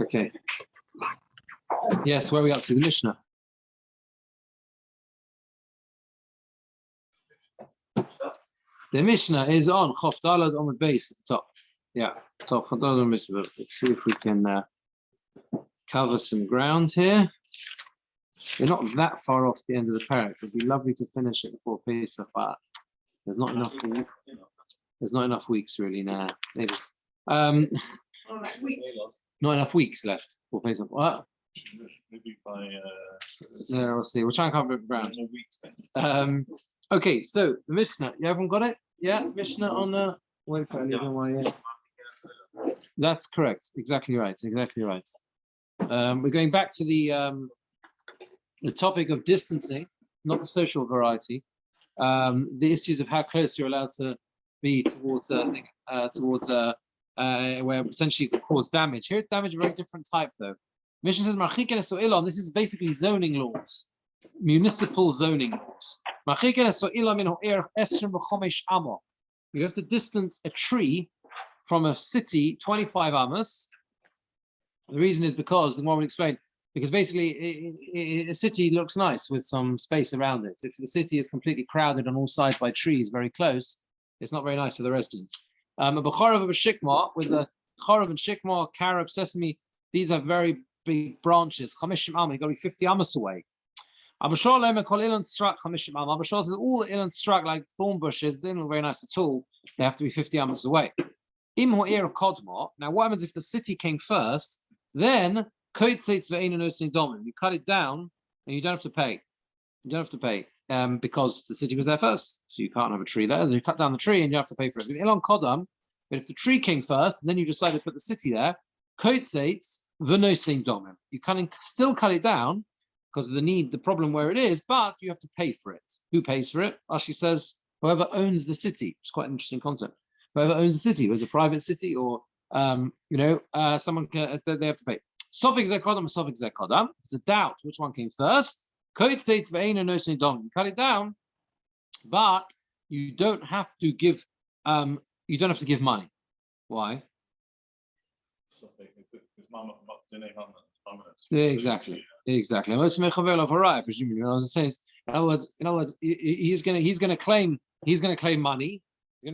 Okay. Yes, where are we up to? The Mishnah. The Mishnah is on Chof Dalad on the base at the top. Yeah, top Chof Dalad on the Mishnah. Let's see if we can cover some ground here. We're not that far off the end of the parak. It'd be lovely to finish it before Pesach, but there's not enough. There's not enough weeks really now. Maybe. Not enough weeks left for Pesach. What? Maybe by. Yeah, we'll see. We'll try and cover it ground. Okay, so the Mishnah. You haven't got it? Yeah, Mishnah on the. Wait for anything while you. That's correct. Exactly right. Exactly right. We're going back to the topic of distancing, not the social variety. The issues of how close you're allowed to be towards where potentially it could cause damage. Here's damage of a very different type, though. Mishnah says, this is basically zoning laws, municipal zoning laws. You have to distance a tree from a city 25 amos. The reason is because, the more we'll explain, because basically a city looks nice with some space around it. If the city is completely crowded on all sides by trees very close, it's not very nice for the residents. A b'chorav of a shikma, with the chorav and shikma, carob, sesame, these are very big branches. Chamishim am, you've got to be 50 amos away. Abashal kol ilan strak chamishim am. Abashal says all the ilan strak, like thorn bushes, they don't look very nice at all. They have to be 50 amos away. Im ho'ir kodma. Now, what happens if the city came first? Then you cut it down and you don't have to pay. You don't have to pay because the city was there first. So you can't have a tree there. You cut down the tree and you have to pay for it. But if the tree came first and then you decided to put the city there, you can still cut it down because of the need, the problem where it is, but you have to pay for it. Who pays for it? Rashi says, whoever owns the city. It's quite an interesting concept. Whoever owns the city, whether it's a private city or someone can, they have to pay. Suffix zekodam, suffix zekodam. It's a doubt which one came first. You cut it down, but you don't have to give. You don't have to give money. Why? Yeah, exactly. Exactly. Presumably, in other words, he's going to claim money. He's going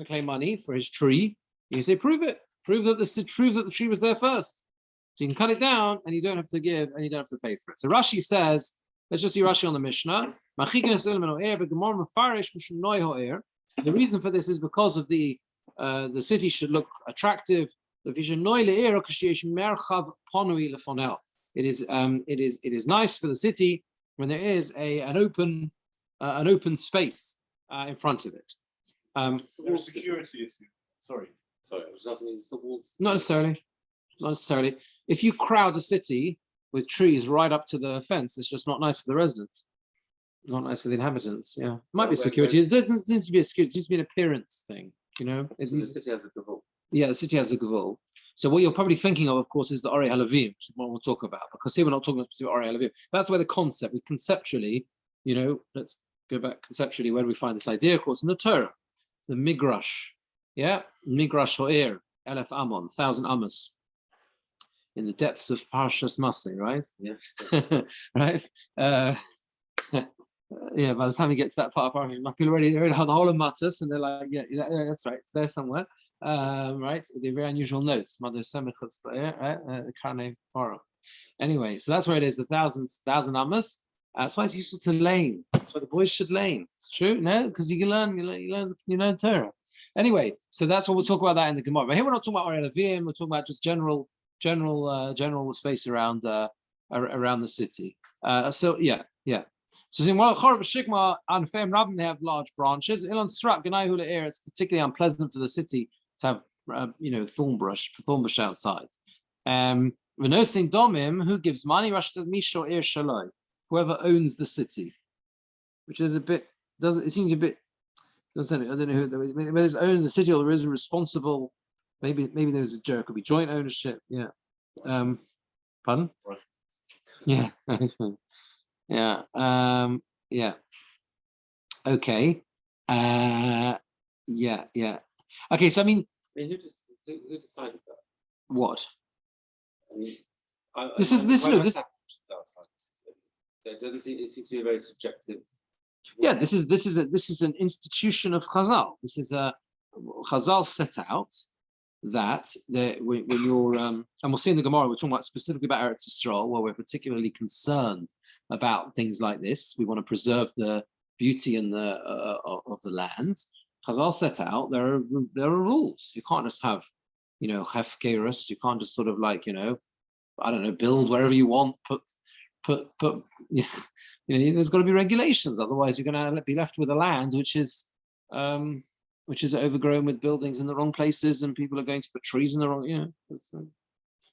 to claim money for his tree. You say, prove it. Prove that the tree was there first. So you can cut it down, and you don't have to give, and you don't have to pay for it. So Rashi says, let's just see Rashi on the Mishnah. The reason for this is because of the city should look attractive. It is nice for the city when there is an open space in front of it. Security issue. Sorry, I was asking, is the walls? Not necessarily. If you crowd a city with trees right up to the fence, it's just not nice for the residents. Not nice for the inhabitants. Yeah, might be security. It doesn't seem to be a security. It seems to be an appearance thing. The city has a gavul. Yeah, the city has a gavul. So what you're probably thinking of course, is the Orei Halavim, which is what we'll talk about. Because here we're not talking about specific Orei Halavim. That's where the concept, conceptually, let's go back conceptually. Where do we find this idea? Of course, in the Torah, the Migrash. Yeah, Migrash Ho'er, Elef Amon, 1,000 Amos. In the depths of Parshas Maseh, right? Yes. Right? Yeah, by the time you get to that part of Parshas, people already heard the whole of Matas, and they're like, yeah, that's right, it's there somewhere. Right? With the very unusual notes. Mother Semichutz, right? The Karnei Paro. Anyway, so that's where it is, the 1,000 Amos. That's why it's useful to lane. That's why the boys should lane. It's true, no? Because you can learn Torah. Anyway, so that's what we'll talk about that in the Gemora. But here we're not talking about Orei Halavim, we're talking about just general space around the city. So yeah. So in Chorab Shikma and Fem Rabin, they have large branches. Ilan Strak Ganai Hula Air, it's particularly unpleasant for the city to have thorn bush outside. Venosin Domim, who gives money? Rashi says Misho Ir Shaloi, whoever owns the city, which is it seems a bit. I don't know who. Whether it's owning the city or there is a responsible. Maybe there's a joke. It could be joint ownership. Yeah. Pardon? Right. Yeah. Yeah. Yeah. Okay. Yeah. Okay. So I mean, who decided that? what? I mean, This is this. Look, this. There doesn't seem. It seems to be a very subjective. Yeah, this is an institution of Chazal. This is a Chazal set out that when you're and we'll see in the Gemora, we're talking about specifically about Eretz Yisrael, where we're particularly concerned about things like this. We want to preserve the beauty and the of the land. Chazal set out there are rules. You can't just have, hefkerus. You can't just sort of like, I don't know, build wherever you want. Put. There's got to be regulations. Otherwise, you're going to be left with a land which is overgrown with buildings in the wrong places, and people are going to put trees in the wrong.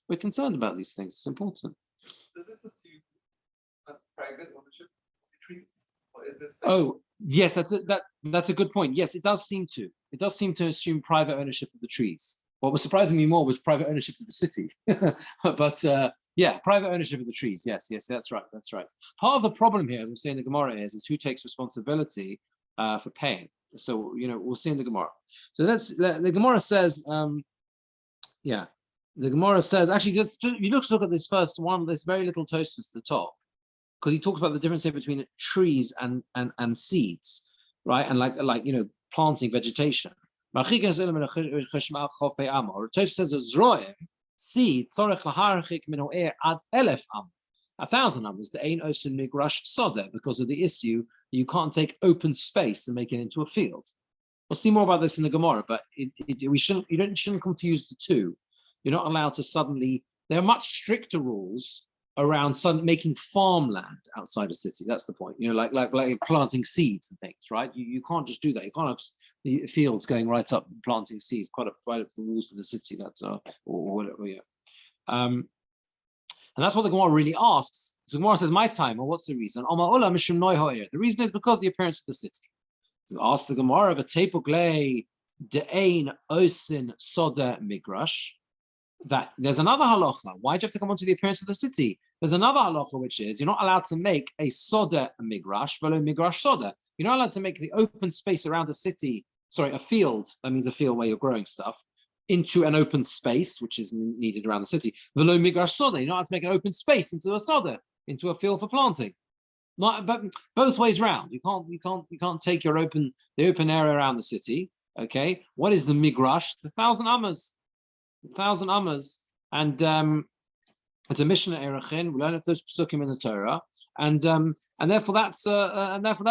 We're concerned about these things. It's important. Does this assume private ownership of the trees, or is this? Oh, yes, that's a good point. Yes, it does seem to. It does seem to assume private ownership of the trees. What was surprising me more was private ownership of the city. But yeah, private ownership of the trees. Yes, that's right. Part of the problem here, as we say in the Gemora, is who takes responsibility for paying. So, we'll see in the Gemora. So the Gemora says, the Gemora says, actually, just you look at this first one, this very little toast at the top, because he talks about the difference between trees and seeds, right? And like planting vegetation. Tosha says a zroim seed tzorech laharchik min ho'er ad 1,000 am, 1,000 am is the ein osun migrash soda, because of the issue you can't take open space and make it into a field. We'll see more about this in the Gemara, but you shouldn't confuse the two. You're not allowed to suddenly. There are much stricter rules around making farmland outside a city. That's the point. Like planting seeds and things, right? You can't just do that. You can't have fields going right up planting seeds quite up the walls of the city. That's or whatever. Yeah. And that's what the Gemara really asks. The Gemara says, "My time." Well, what's the reason? The reason is because of the appearance of the city. Ask the Gemara of a tepoglei de'ein osin soda migrash. That there's another halacha. Why do you have to come onto the appearance of the city? There's another halacha, which is you're not allowed to make a soda migrash, velo migrash soda. You're not allowed to make the open space around the city, a field, that means a field where you're growing stuff, into an open space, which is needed around the city. Velo migrash soda. You're not allowed to make an open space into a soda, into a field for planting. But both ways round. You can't take the open area around the city. Okay. What is the migrash? The 1,000 amas. 1,000 amas, and it's a Mishnah Erechin. We learn those psukim in the Torah, and therefore that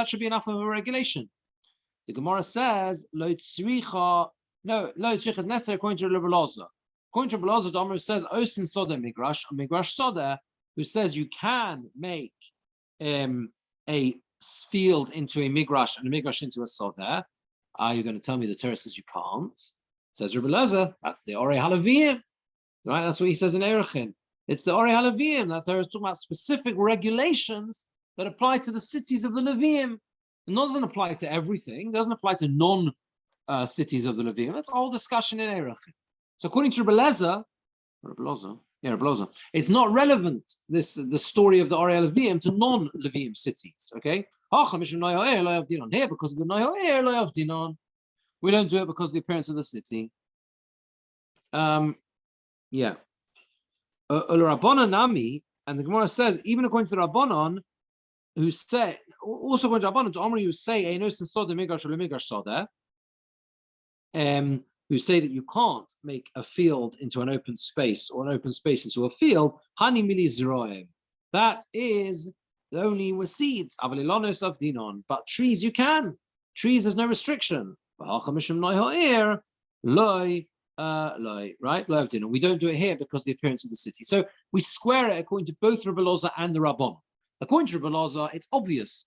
should be enough of a regulation. The Gemara says lo tzricha is necessary according to Rabbi Birnbaum. According to Rabbi Birnbaum, the Amr says osin soda migrash soda, who says you can make a field into a migrash and a migrash into a soda. Are you going to tell me the Torah says you can't? Says Rabbi Lezer, that's the Orei Halavim, right? That's what he says in Erechin. It's the Orei Halavim. That's talking about specific regulations that apply to the cities of the Leviim. It doesn't apply to everything. It doesn't apply to non-cities of the Leviim. That's a whole discussion in Erechin. So according to Rabbi Lezer, it's not relevant, the story of the Orei Halavim, to non-Leviim cities. Okay? Here, because of the Noyer lo yavdinon. We don't do it because of the appearance of the city. Rabbanan Nami, and the Gemara says, even according to Rabbanan, who say, also according to Rabbanan, to Omri, who say, who say that you can't make a field into an open space or an open space into a field, Hani Mili Zroim. That is only with seeds. But trees you can. Trees, there's no restriction. Right? We don't do it here because of the appearance of the city. So we square it according to both Rabbi Loza and the Rabban. According to Rabbi Loza, it's obvious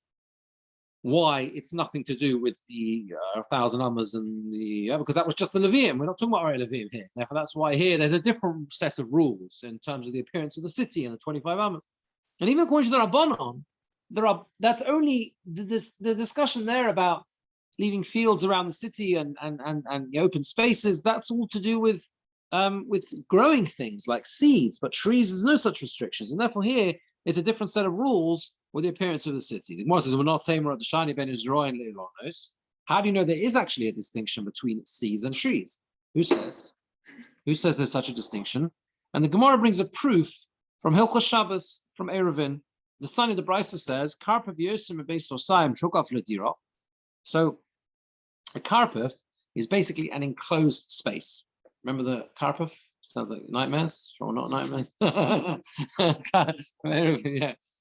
why it's nothing to do with the 1,000 amas and because that was just the Levium. We're not talking about Levium here. Therefore, that's why here there's a different set of rules in terms of the appearance of the city and the 25 amas. And even according to the Rabbanon, that's only the discussion there about leaving fields around the city and the open spaces. That's all to do with growing things like seeds, but trees, there's no such restrictions, and therefore here it's a different set of rules with the appearance of the city. The Gemara says, "We're not saying we're at the shani ben Israel and Leilonos." How do you know there is actually a distinction between seeds and trees? Who says there's such a distinction? And the Gemara brings a proof From Hilchos Shabbos, from Eruvin, the son of the Brisa says, Karpov Yosim Beis Osayim Shukaf Ledira. So a Karpov is basically an enclosed space. Remember the Karpov? Sounds like nightmares, or not nightmares. Yeah.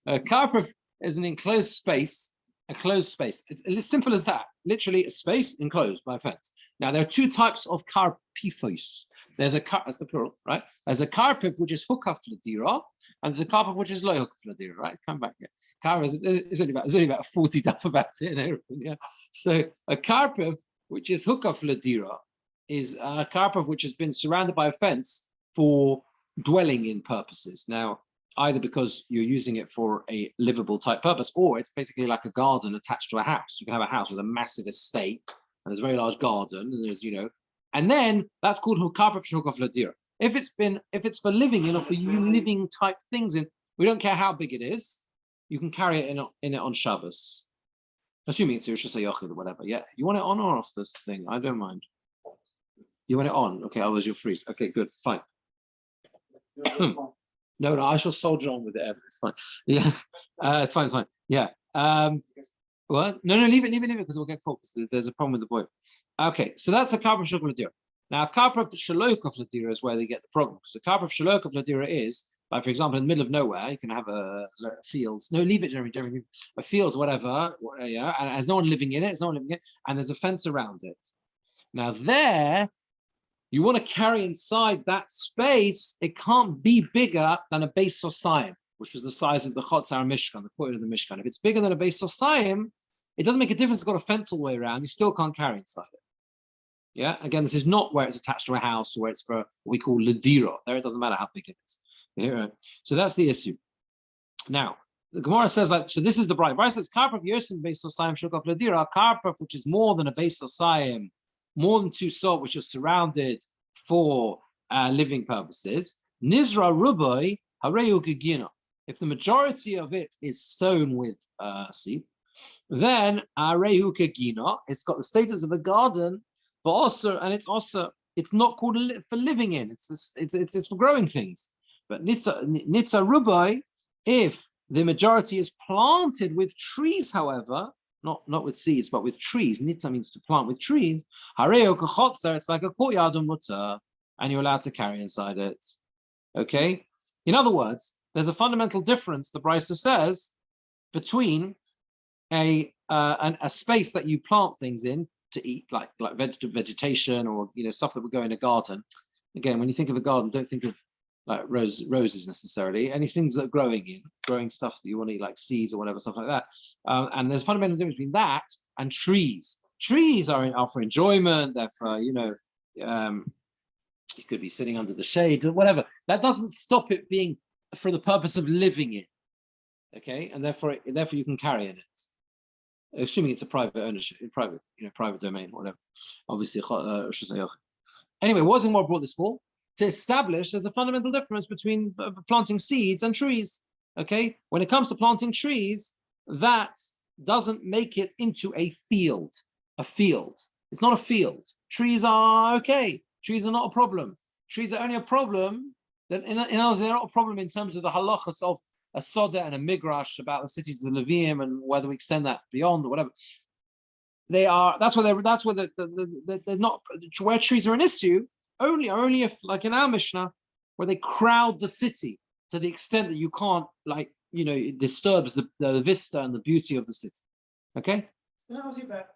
A Karpov is an enclosed space, a closed space. It's as simple as that. Literally a space enclosed by a fence. Now there are two types of karpifos. There's that's the plural, right? There's a karpif which is hukaf ledira, and there's a karpif which is lo hukaf ledira, right? Come back here. There's only about 40 stuff about it and everything, yeah. So a karpif which is hukaf ledira is a karpif which has been surrounded by a fence for dwelling in purposes. Now, either because you're using it for a livable type purpose, or it's basically like a garden attached to a house. You can have a house with a massive estate, and there's a very large garden, and there's, and then that's called karpif shukaf ledira. If it's for living in or for you living type things in, we don't care how big it is, you can carry it in it on Shabbos. Assuming it's Rosh Hashanah or whatever. Yeah. You want it on or off this thing? I don't mind. You want it on? Okay, otherwise you'll freeze. Okay, good, fine. No, I shall soldier on with it. It's fine. Yeah, it's fine. Yeah. What? No, leave it, because we'll get caught. There's a problem with the boy. Okay, so that's a karpif shukaf ledira. Now, karpif shalokaf ledira is where they get the problem. So karpif shalokaf ledira is, like, for example, in the middle of nowhere, you can have a field. No, leave it, Jeremy. A field, whatever. Yeah, and there's no one living in it. And there's a fence around it. Now there, you want to carry inside that space, it can't be bigger than a Beis Osayim, which was the size of the Chotzar Mishkan, the court of the Mishkan. If it's bigger than a Beis Osayim, it doesn't make a difference. It's got a fence all the way around. You still can't carry inside it. Yeah. Again, this is not where it's attached to a house or where it's for what we call ledira. There, it doesn't matter how big it is. Yeah. So that's the issue. Now, the Gemora says that. So this is the bride. Bride says karpif yosim Beis Osayim shukaf ledira. Karpif, which is more than a Beis Osayim, more than two sot, which are surrounded for living purposes. Nizra rubai hareyu gigina. If the majority of it is sown with seed, then hareyu gigina, it's got the status of a garden, but also, and it's not called for living in. It's for growing things. But nitza rubai, if the majority is planted with trees, however, not with seeds, but with trees. Nitza means to plant with trees. Hareo kachotzer, it's like a courtyard of mutter, and you're allowed to carry inside it. Okay? In other words, there's a fundamental difference, the Brisa says, between a space that you plant things in to eat, like vegetation or stuff that would go in a garden. Again, when you think of a garden, don't think of like roses necessarily. Any things that are growing stuff that you want to eat, like seeds or whatever, stuff like that. And there's a fundamental difference between that and trees. Trees are for enjoyment. They're for you could be sitting under the shade or whatever. That doesn't stop it being for the purpose of living in. Okay, and therefore you can carry in it, assuming it's a private ownership, private domain, whatever. Obviously, anyway, what has Gemora brought this for? To establish there's a fundamental difference between planting seeds and trees. Okay, when it comes to planting trees, that doesn't make it into a field. A field. It's not a field. Trees are okay. Trees are not a problem. Trees are only a problem. That in other words, they're not a problem in terms of the halachas of a soda and a migrash about the cities of the Levium and whether we extend that beyond or whatever. They are. That's where they're not. Where trees are an issue. Only if, like in our Mishnah, where they crowd the city to the extent that you can't, it disturbs the vista and the beauty of the city. Okay? Can I ask you about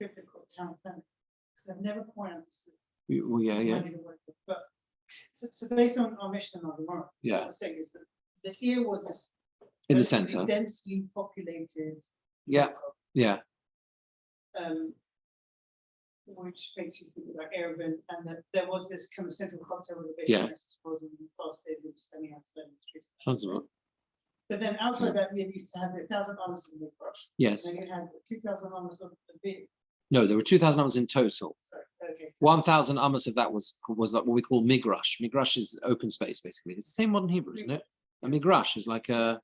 difficult town planning? Because I've never quite understood. Well, yeah. But so based on our Mishnah and our Gemora, what I'm saying is that the ear was this in the center, densely populated. Yeah. Which makes you think about Eruvin, and that there was this kind of central concept with the basic and fast days of standing outside in the streets. But then outside that, you used to have the 1,000 amos of the brush. Yes. And then you had 2,000 amos of the beard. No, there were 2,000 amos in total. Sorry. Okay. 1,000 amos of that was like what we call migrash. Migrash is open space, basically. It's the same modern Hebrew, isn't it? A migrash is like a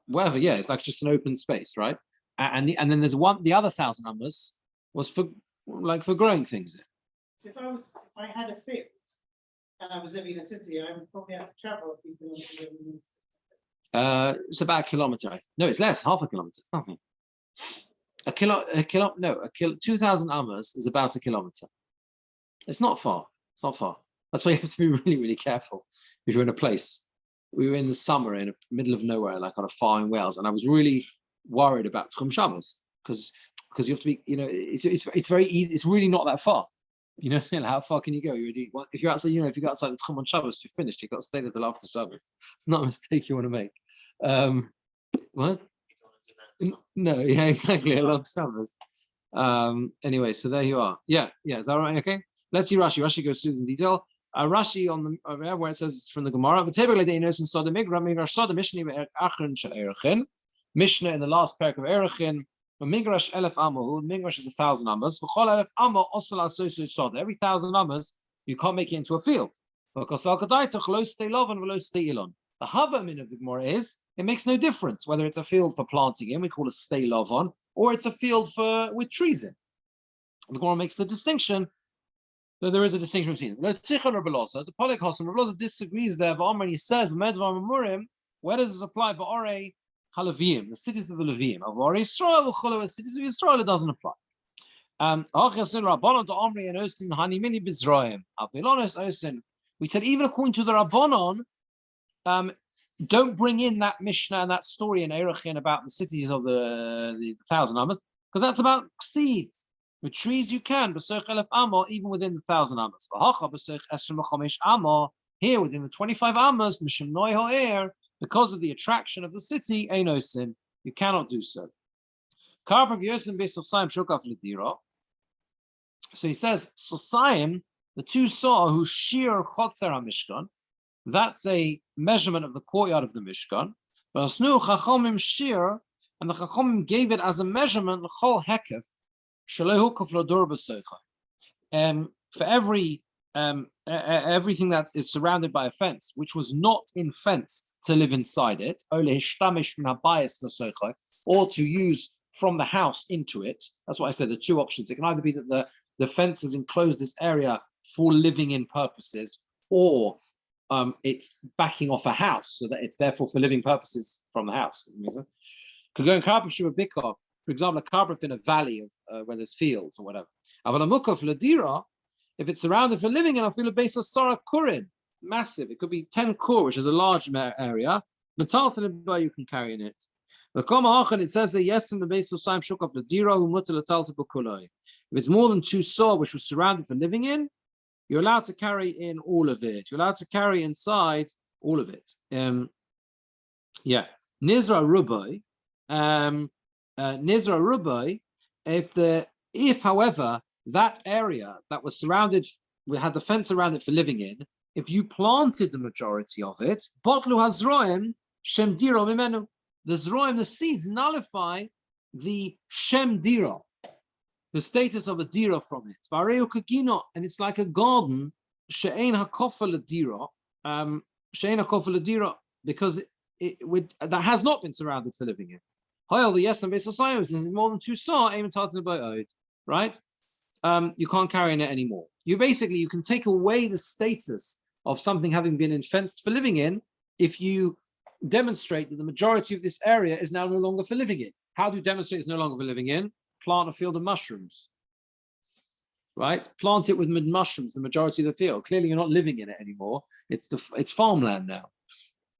whatever. Yeah, it's like just an open space, right? And then there's the other 1,000 amos was for growing things. So if I had a field and I was living in a city, I would probably have to travel a few kilometers every minute. It's about a kilometer. No, it's less, half a kilometer. It's nothing. A kilo, 2,000 amas is about a kilometer. It's not far. It's not far. That's why you have to be really, really careful if you're in a place. We were in the summer in the middle of nowhere, like on a farm in Wales, and I was really worried about Tchum Shabbos because you have to be, it's very easy. It's really not that far. You know, how far can you go? If you're outside, if you go outside the Tchum on Shabbos, you're finished. You've got to stay there till after Shabbos. It's not a mistake you want to make. What? No, yeah, exactly. I love Shabbos. Anyway, so there you are. Yeah, is that right? Okay. Let's see Rashi. Rashi goes through this in detail. Rashi on the where it says it's from the Gemora. Mishnah in the last parak of Erechim. Migrash elef amahu. Migrash is 1,000 amas. Every 1,000 amas, you can't make it into a field. The havamin of the Gemara is it makes no difference whether it's a field for planting in, we call it stay lovon, or it's a field with trees in. The Gemara makes the distinction that there is a distinction between them. The Polik Hossam Rabbi disagrees there. He says, where does this apply? Ba'orei Halavim, the cities of the Levim. Of Ba'orei Yisrael, the cities of Israel, it doesn't apply. We said even according to the Rabbanon, don't bring in that Mishnah and that story in Erechim about the cities of the 1,000 amas, because that's about seeds. With trees you can, even within the 1,000 amas. Here within the 25 amas, because of the attraction of the city, you cannot do so. So he says, Sosayim, the two saw who shear chotzer HaMishkan, that's a measurement of the courtyard of the Mishkan. Chachomim shear, and the Chachomim gave it as a measurement, l'chol hekef, for everything that is surrounded by a fence, which was not in fence to live inside it, or to use from the house into it. That's why I said the two options. It can either be that the fence has enclosed this area for living in purposes, or it's backing off a house so that it's therefore for living purposes from the house. Could go in Karpov Shiva Bikov, for example, a Karpov in a valley of where there's fields or whatever. If it's surrounded for living in, I feel a base of Sarah Kurin, massive. It could be 10 kur, which is a large area. Metal you can carry in it. It says that yes, in the base of Saim Shukov Ladira, who mutalatal to Bukuloi. If it's more than 2 saw, which was surrounded for living in, you're allowed to carry in all of it. You're allowed to carry inside all of it. Nizra Rubai. Nizra Rubai. If, however, that area that was surrounded, we had the fence around it for living in, if you planted the majority of it, Botlu Hazroim, Shem Diro Mimenu. The Zroim, the seeds, nullify the Shem Diro, the status of a Dira from it. Vareu Kagino, and it's like a garden, She'ein HaKofel Dira, She'ein HaKofel Dira, because that has not been surrounded for living in. Hoyel the Yesam Besosayim, since it's more than 2 saw, right? You can't carry in it anymore. You can take away the status of something having been fenced for living in if you demonstrate that the majority of this area is now no longer for living in. How do you demonstrate it's no longer for living in? Plant a field of mushrooms, right? Plant it with mushrooms, the majority of the field. Clearly, you're not living in it anymore. It's farmland now.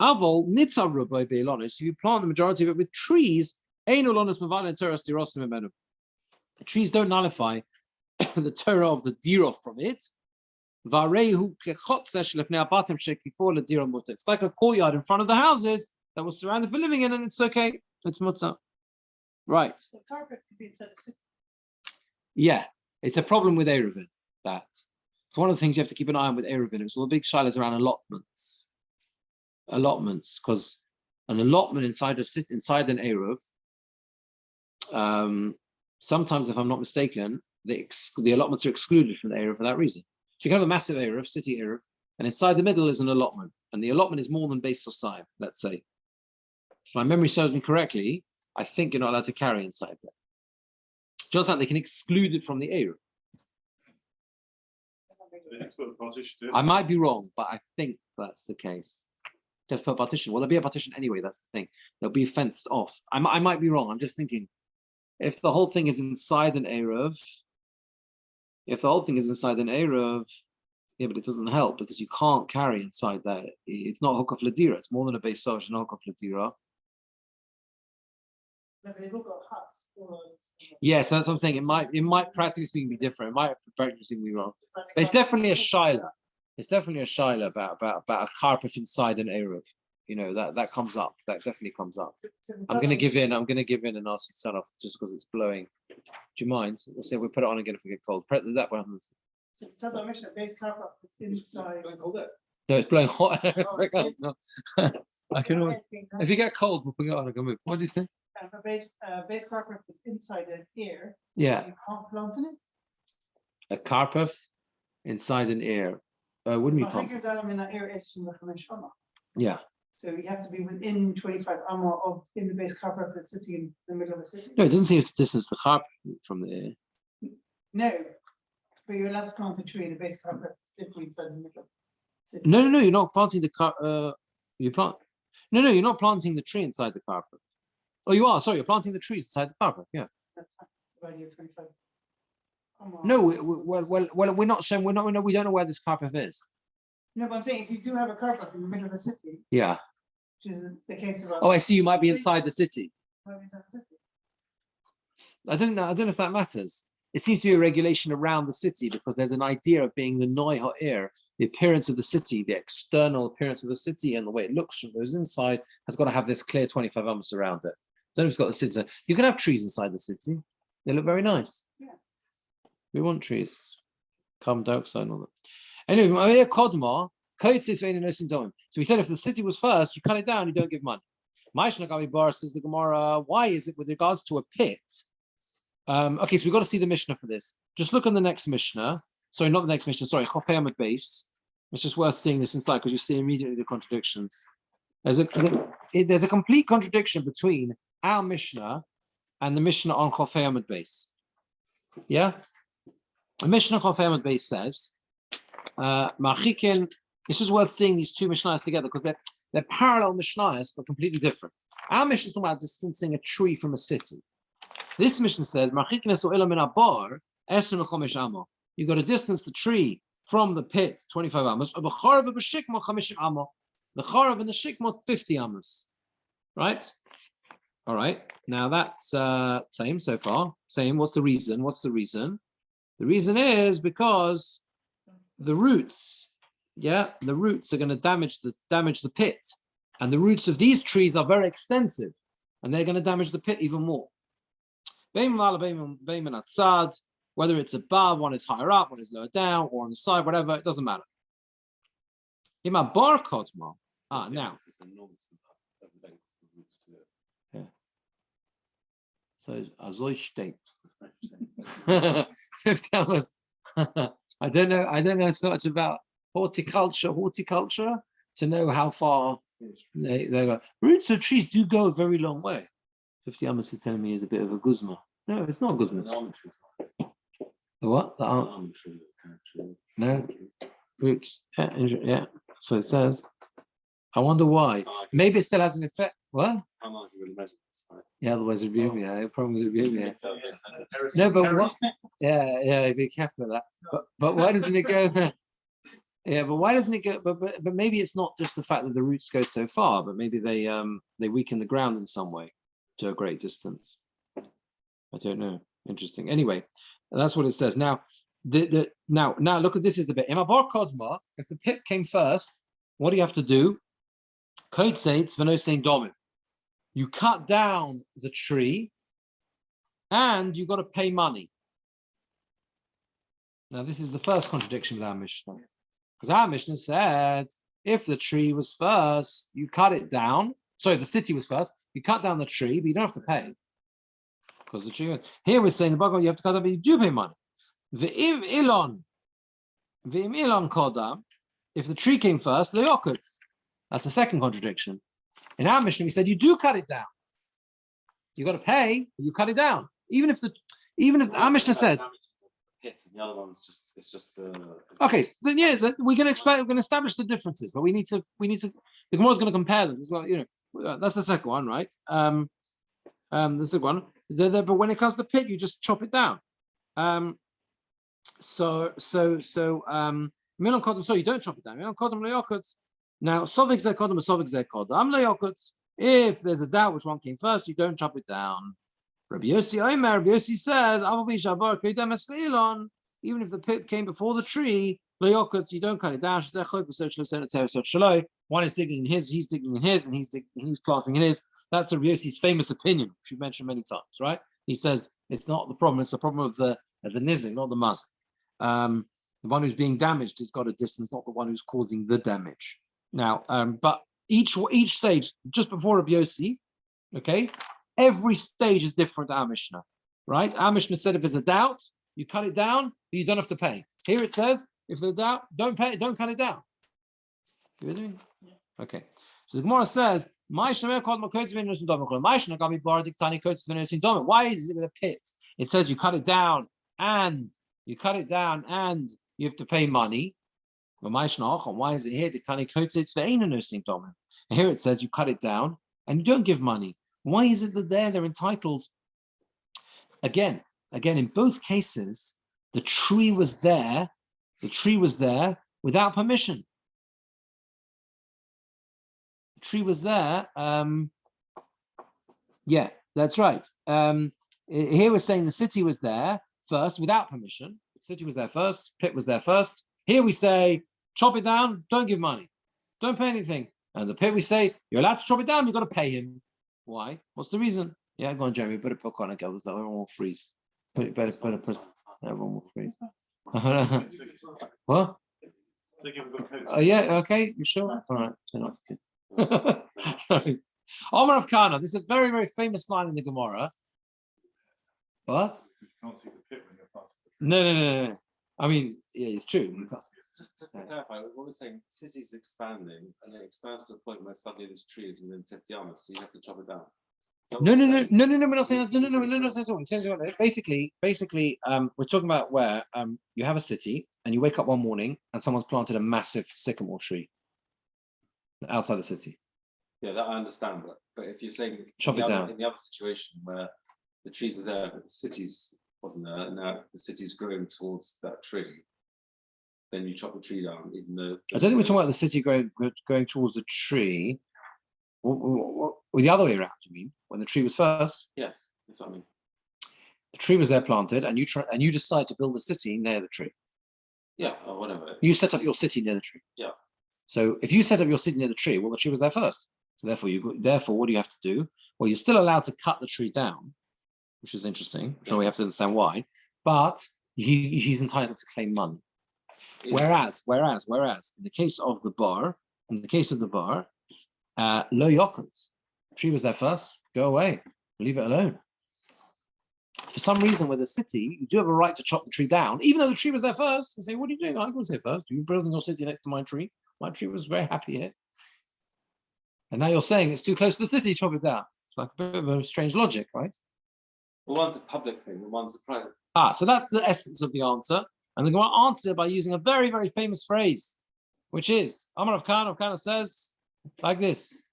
Avol nitza rubai be'elonis. If you plant the majority of it with trees, the trees don't nullify the Torah of the dira from it. It's like a courtyard in front of the houses that was surrounded for living in, and it's okay. It's mutzah. Right. The carpet could be inside the city. Yeah, it's a problem with Eruvin. That it's one of the things you have to keep an eye on with Eruvin. It's all the big shilas around allotments, because an allotment inside an Eruv. Sometimes, if I'm not mistaken, the allotments are excluded from the Eruv for that reason. So you can have a massive Eruv, city Eruv, and inside the middle is an allotment, and the allotment is more than base Sosayim, let's say. If my memory serves me correctly, I think you're not allowed to carry inside there. Just like they can exclude it from the Eruv. Let's put a partition. I might be wrong, but I think that's the case. Just put a partition. Well, there'll be a partition anyway. That's the thing. They'll be fenced off. I might be wrong. I'm just thinking, if the whole thing is inside an Erev, yeah, but it doesn't help because you can't carry inside that. It's not Hokaf Ladira. It's more than a base Sarge and Hokaf Ladira. Yes, that's what I'm saying. It might practically speaking be different. It might practically speaking be wrong. But it's definitely a shaila. It's definitely a shaila about a carpet inside an Erev. You know, that comes up. That definitely comes up. I'm gonna give in and ask you to turn off just because it's blowing. Do you mind? We'll see if we put it on again if we get cold. That one happens. Tell the mission base carpet that's inside. No, it's blowing hot. I can always, If if you get cold, we'll put it on and go move. What do you say? a base carpet is inside an ear. Yeah, You can't plant in it. a carpet inside an ear. What do you mean? I figured that in that ear is from the Shama. Yeah. So you have to be within 25 amma of in the base carpet that's sitting in the middle of the city. No, it doesn't say you have to distance the carpet from the ear. No, but you're allowed to plant a tree in the base carpet that's sitting inside the middle. No, you're not planting the you're not planting the tree inside the carpet. Oh, you are. Sorry, you're planting the trees inside the carpet. Yeah. That's fine. Provided you're 25 amma. No, we're not saying we don't know where this carpet is. No, but I'm saying if you do have a carpet in the middle of a city, Yeah. which is the case of. Oh, I see. You might be inside the city. Might be inside the city. I don't know if that matters. It seems to be a regulation around the city because there's an idea of being the Noi Ha'ir, the appearance of the city, the external appearance of the city and the way it looks from those inside has got to have this clear 25 amos around it. Don't know if it's got the city. You can have trees inside the city. They look very nice. Yeah. We want trees. Carbon dioxide and all that. Anyway, so we said if the city was first, you cut it down, you don't give money. Says the Gemora, why is it with regards to a pit? Okay, so we've got to see the Mishnah for this. Just look on the next Mishnah. Sorry, not the next Mishnah. Sorry, Chofei Amud base. It's just worth seeing this inside because you see immediately the contradictions. There's a complete contradiction between our Mishnah and the Mishnah on Chofei Amud base. Yeah, the Mishnah Chofei Amud base says, "Machikin." It's just worth seeing these two Mishnahs together because they're parallel Mishnahs but completely different. Our Mishnah is talking about distancing a tree from a city. This Mishnah says, "Machikin eso'ela min habar esrim v'chomesh amo." You got to distance the tree from the pit 25 amos. The charav and the shikmot 50 amos. Right? All right. Now that's same so far. Same. What's the reason? The reason is because the roots. Yeah, the roots are going to damage the pit, and the roots of these trees are very extensive, and they're going to damage the pit even more. Whether it's above, one is higher up, one is lower down, or on the side, whatever, it doesn't matter. Now. Yeah. So Azoy state. I don't know so much about horticulture to know how far they go. Roots of trees do go a very long way. 50 amos are telling me is a bit of a guzma. No, it's not a guzma. The what? The almond tree. No, roots. Yeah, that's what it says. I wonder why. Maybe it still has an effect. What? Yeah, otherwise it'd be yeah. The problem is it'd be yeah. No, but what? Yeah. Be careful of that. But why doesn't it go? Yeah, but why doesn't it go? But maybe it's not just the fact that the roots go so far, but maybe they weaken the ground in some way to a great distance. I don't know. Interesting. Anyway, that's what it says. Now, now look at this is the bit. If the pit came first, what do you have to do? You cut down the tree, and you got to pay money. Now, this is the first contradiction with our Mishnah. Because our Mishnah said, if the tree was first, you cut it down. Sorry, the city was first. You cut down the tree, but you don't have to pay. Because the tree. Here we're saying the Bible, you have to cut down, but you do pay money. V'im ilon kodam. If the tree came first, le'okutz. That's the second contradiction. In our Mishnah, we said you do cut it down. You got to pay, but you cut it down. Even if our Mishnah said, pit, and the other one's just Okay, then yeah, we're going to establish the differences, but we need to. The Gemora is going to compare them as well. That's the second one, right? The second one. But when it comes to the pit, you just chop it down. So Milon Kodem, so you don't chop it down. Milon Kodem Le'yokuts. Now, Sovik Zeh Kodem, Sovik Zeh Kodem Le'yokuts. If there's a doubt which one came first, you don't chop it down. Rabbi Yossi says, even if the pit came before the tree, you don't cut it down. One is digging in his, he's digging in his, and he's planting in his. That's Rabbi Yossi's famous opinion, which we've mentioned many times, right? He says it's not the problem; it's the problem of the nizing, not the mazik. The one who's being damaged has got a distance, not the one who's causing the damage. Now, but each stage, just before Rabbi Yossi, okay. Every stage is different to our Mishnah, right? Our Mishnah said if there's a doubt, you cut it down, but you don't have to pay. Here it says, if there's a doubt, don't pay, don't cut it down. You with me? Okay. So the Gemora says, why is it with a pit? It says you cut it down and you have to pay money. Why is it here? And here it says you cut it down and you don't give money. Why is it that they're entitled? Again, in both cases, the tree was there without permission. The tree was there. Yeah, that's right. Here we're saying the city was there first without permission. The city was there first, pit was there first. Here we say, chop it down, don't give money. Don't pay anything. And the pit we say, you're allowed to chop it down, you've got to pay him. Why? What's the reason? Yeah, go on, Jeremy. Put a book on it, girls. Everyone will freeze. Everyone will freeze. What? Yeah. Okay. You sure? All right. Turn off. Sorry. Omar of Kana. This is a very, very famous line in the Gemora. What? No. I mean, yeah, it's true. Just to clarify, what we're saying, the city's expanding, and it expands to the point where suddenly this tree is within 50 yards, so you have to chop it down. No, we're not saying that. No, we're not saying that. Basically, we're talking about where you have a city and you wake up one morning and someone's planted a massive sycamore tree outside the city. Yeah, that I understand. But if you're saying chop it down in the other situation where the trees are there, but the city's wasn't there, and now the city's growing towards that tree, then you chop the tree down, even though. I don't think we're talking about the city going towards the tree. Or the other way around, you mean? When the tree was first? Yes, that's what I mean. The tree was there planted, and you decide to build a city near the tree. Yeah, or whatever. You set up your city near the tree. Yeah. So if you set up your city near the tree, well, the tree was there first. So therefore, what do you have to do? Well, you're still allowed to cut the tree down, which is interesting. So we have to understand why. But he's entitled to claim money. Whereas, in the case of the bar, lo yokut, tree was there first, go away, leave it alone. For some reason, with a city, you do have a right to chop the tree down, even though the tree was there first, and say, what are you doing? I was here first. You're building your city next to my tree. My tree was very happy here. And now you're saying it's too close to the city, chop it down. It's like a bit of a strange logic, right? Well, one's a public thing, and one's a private. So that's the essence of the answer. And they're going to answer by using a very, very famous phrase, which is, Amar of Kana says, like this.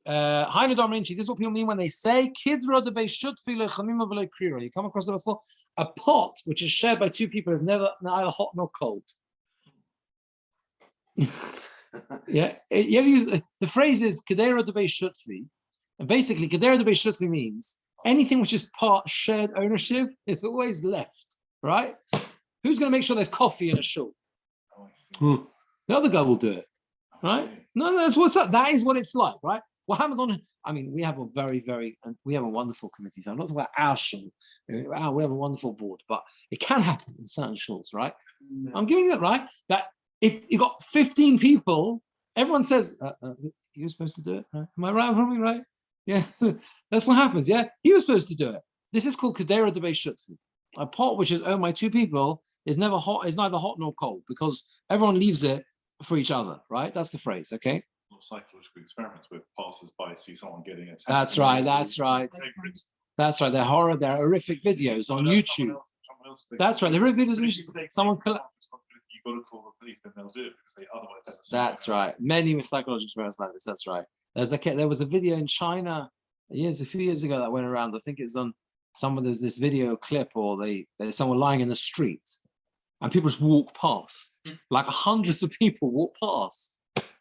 This is what people mean when they say, you come across it before, a pot which is shared by two people is neither hot nor cold. Yeah, you ever use the phrase is Kedera de Shutfi, and basically Kedera de Shutfi means anything which is part shared ownership is always left, right? Who's going to make sure there's coffee in a shul? The other guy will do it, right? No, that's what's up. That is what it's like, right? What happens we have a we have a wonderful committee. So I'm not talking about our shul. We have a wonderful board, but it can happen in certain shuls, right? No. I'm giving that right. That if you got 15 people, everyone says, "You're supposed to do it." Right? Am I right? Am I right? Yeah, that's what happens. Yeah, he was supposed to do it. This is called Kedera de Shutfi. A pot which is owned by two people is neither hot nor cold because everyone leaves it for each other, right? That's the phrase, okay? Psychological experiments where passers-by see someone getting attacked. That's right. They're horrific videos on YouTube. Someone else. That's right. There are videos But if which you say someone claim collapsed. responsibility, you've got to call the police, then they'll do it because they otherwise they'll assume That's they're right. Many psychological experiments like this. That's right. There was a video in China a few years ago that went around. I think it's on there's this video clip, or there's someone lying in the street, and people just walk past. Like hundreds of people walk past.